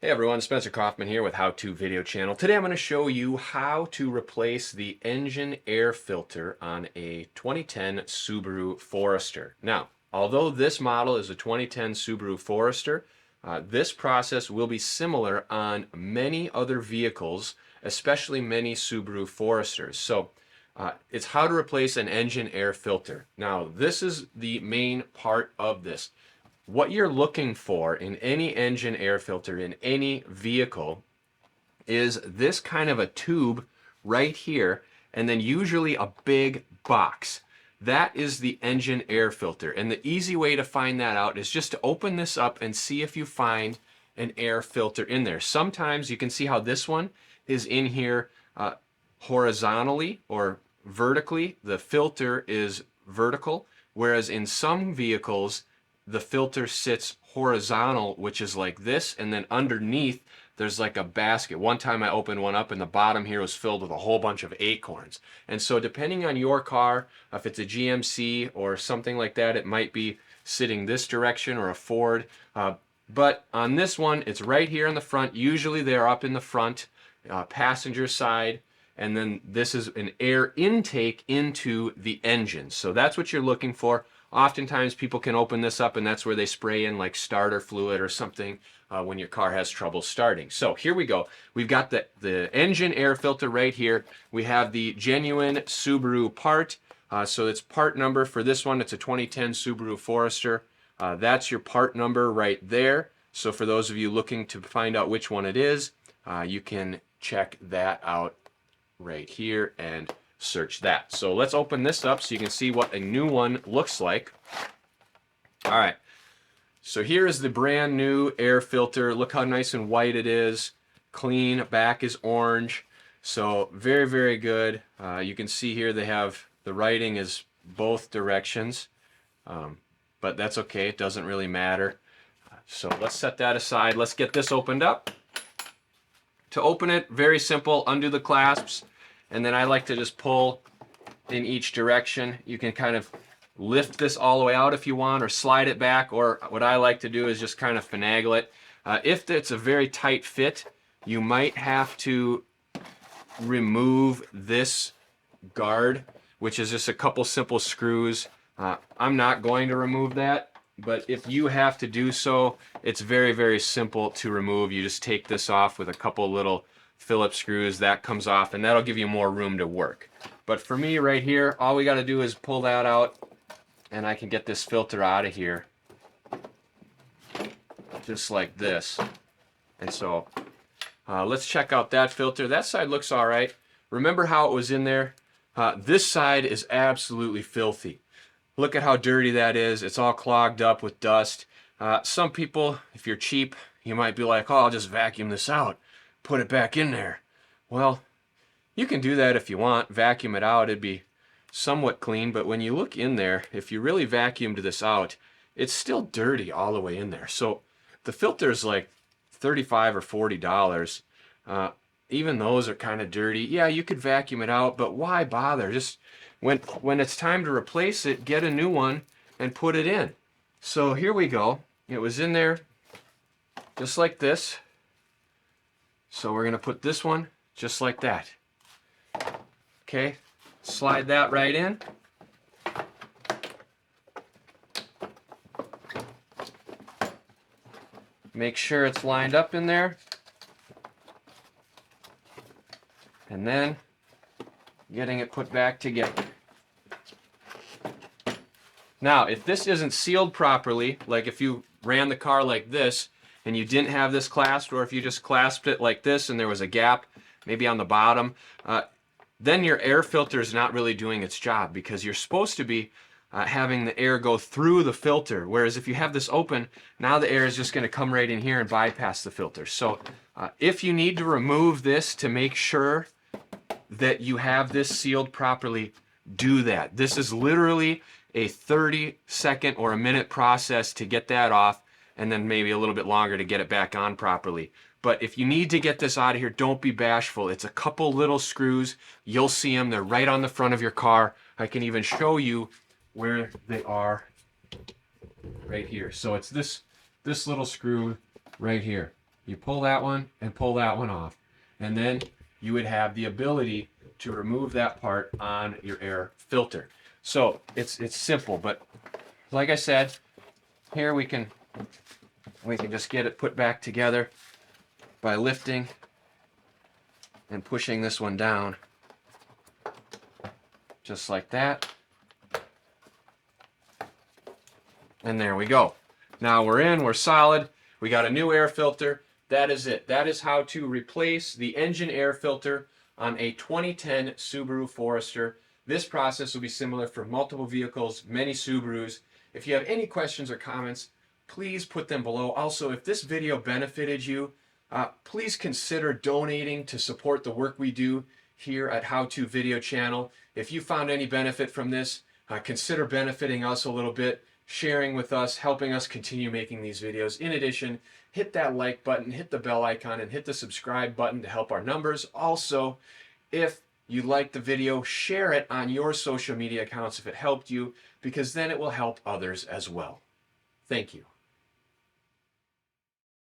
Hey everyone, Spencer Kaufman here with How To Video Channel. Today I'm going to show you how to replace the engine air filter on a 2010 Subaru Forester. Now, although this model is a 2010 Subaru Forester, this process will be similar on many other vehicles, especially many Subaru Foresters. So it's how to replace an engine air filter. Now, this is the main part of this. What you're looking for in any engine air filter in any vehicle is this kind of a tube right here, and then usually a big box. That is the engine air filter. And the easy way to find that out is just to open this up and see if you find an air filter in there. Sometimes you can see how this one is in here horizontally or vertically. The filter is vertical, whereas in some vehicles the filter sits horizontal, which is like this, and then underneath there's like a basket. One time I opened one up and the bottom here was filled with a whole bunch of acorns. And so depending on your car, if it's a GMC or something like that, it might be sitting this direction, or a Ford. But on this one, it's right here in the front. Usually they're up in the front, passenger side, and then this is an air intake into the engine. So that's what you're looking for. Oftentimes people can open this up and that's where they spray in like starter fluid or something when your car has trouble starting. So here we go. We've got the engine air filter right here. We have the genuine Subaru part. So it's part number for this one. It's a 2010 Subaru Forester. That's your part number right there. So for those of you looking to find out which one it is, you can check that out right here and search that. So let's open this up so you can see what a new one looks like. All right, so here is the brand new air filter. Look how nice and white it is. Clean, back is orange. So very, very good. You can see here they have the writing is both directions, but that's okay. It doesn't really matter. So let's set that aside. Let's get this opened up. To open it, very simple, undo the clasps. And then I like to just pull in each direction. You can kind of lift this all the way out if you want, or slide it back, or what I like to do is just kind of finagle it. If it's a very tight fit, you might have to remove this guard, which is just a couple simple screws. I'm not going to remove that, but if you have to do so, it's very, very simple to remove. You just take this off with a couple little Phillips screws. That comes off, and that'll give you more room to work. But for me right here, all we got to do is pull that out, and I can get this filter out of here just like this. And so let's check out that filter. That side looks all right. Remember how it was in there? This side is absolutely filthy. Look at how dirty that is. It's all clogged up with dust. Some people, if you're cheap, you might be like, oh, I'll just vacuum this out, put it back in there. Well, you can do that if you want. Vacuum it out. It'd be somewhat clean, but when you look in there, if you really vacuumed this out, it's still dirty all the way in there. So the filter is like $35 or $40. Even those are kind of dirty. Yeah, you could vacuum it out, but why bother? Just when it's time to replace it, get a new one and put it in. So here we go. It was in there just like this. So we're going to put this one just like that. Okay, slide that right in. Make sure it's lined up in there. And then getting it put back together. Now, if this isn't sealed properly, like if you ran the car like this and you didn't have this clasped, or if you just clasped it like this and there was a gap maybe on the bottom, then your air filter is not really doing its job, because you're supposed to be having the air go through the filter, whereas if you have this open, now the air is just going to come right in here and bypass the filter. So if you need to remove this to make sure that you have this sealed properly, do that. This is literally a 30-second or a minute process to get that off, and then maybe a little bit longer to get it back on properly. But if you need to get this out of here, don't be bashful. It's a couple little screws. You'll see them. They're right on the front of your car. I can even show you where they are right here. So it's this little screw right here. You pull that one and pull that one off. And then you would have the ability to remove that part on your air filter. So it's simple, but like I said, here we can just get it put back together by lifting and pushing this one down just like that. And there we go. Now we're in, we're solid. We got a new air filter. That is it. That is how to replace the engine air filter on a 2010 Subaru Forester. This process will be similar for multiple vehicles, many Subarus. If you have any questions or comments, please put them below. Also, if this video benefited you, please consider donating to support the work we do here at How To Video Channel. If you found any benefit from this, consider benefiting us a little bit, sharing with us, helping us continue making these videos. In addition, hit that like button, hit the bell icon, and hit the subscribe button to help our numbers. Also, if you liked the video, share it on your social media accounts if it helped you, because then it will help others as well. Thank you.